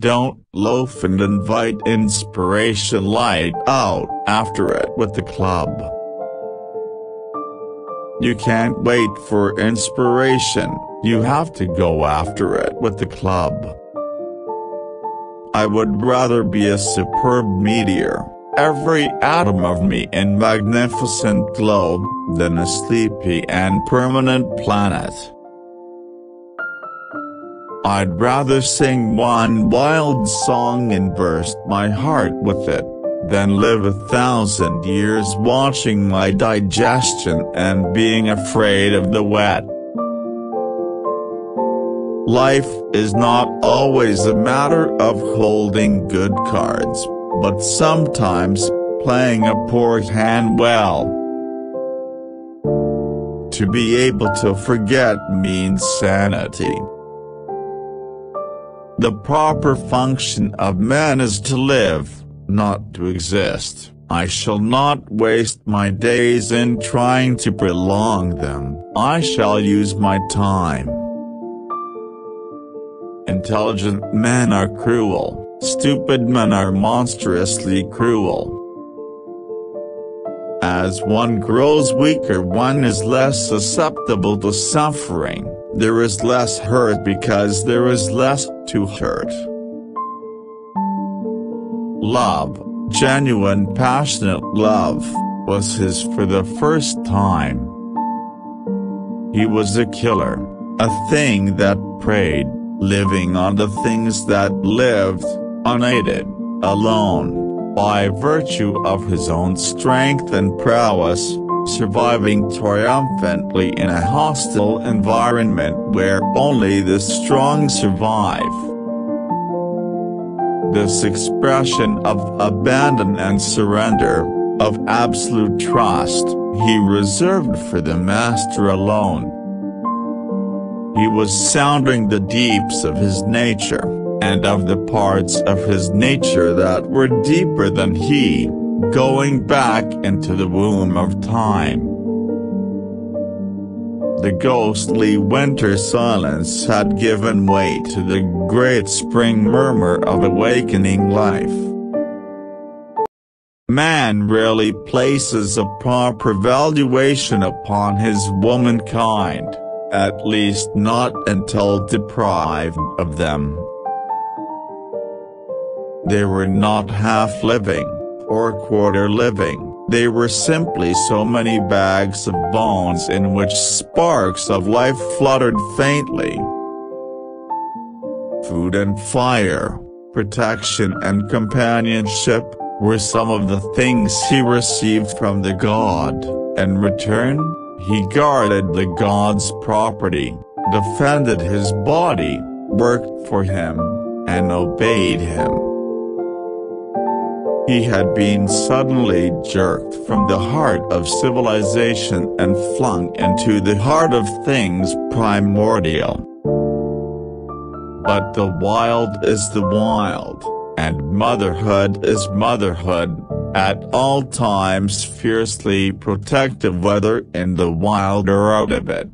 Don't loaf and invite inspiration light out after it with the club. You can't wait for inspiration, you have to go after it with the club. I would rather be a superb meteor, every atom of me in magnificent globe, than a sleepy and permanent planet. I'd rather sing one wild song and burst my heart with it, than live 1,000 years watching my digestion and being afraid of the wet. Life is not always a matter of holding good cards, but sometimes playing a poor hand well. To be able to forget means sanity. The proper function of man is to live, not to exist. I shall not waste my days in trying to prolong them. I shall use my time. Intelligent men are cruel, stupid men are monstrously cruel. As one grows weaker, one is less susceptible to suffering. There is less hurt because there is less to hurt. Love, genuine passionate love, was his for the first time. He was a killer, a thing that preyed, living on the things that lived, unaided, alone, by virtue of his own strength and prowess, surviving triumphantly in a hostile environment where only the strong survive. This expression of abandon and surrender, of absolute trust, he reserved for the master alone. He was sounding the deeps of his nature, and of the parts of his nature that were deeper than he, going back into the womb of time. The ghostly winter silence had given way to the great spring murmur of awakening life. Man rarely places a proper valuation upon his womankind, at least not until deprived of them. They were not half living, or quarter living, they were simply so many bags of bones in which sparks of life fluttered faintly. Food and fire, protection and companionship, were some of the things he received from the god. In return, he guarded the god's property, defended his body, worked for him, and obeyed him. He had been suddenly jerked from the heart of civilization and flung into the heart of things primordial. But the wild is the wild, and motherhood is motherhood, at all times fiercely protective whether in the wild or out of it.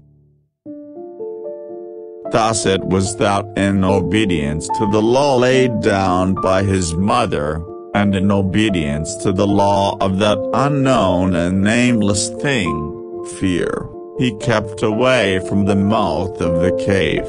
Thus it was that in obedience to the law laid down by his mother, and in obedience to the law of that unknown and nameless thing, fear, he kept away from the mouth of the cave.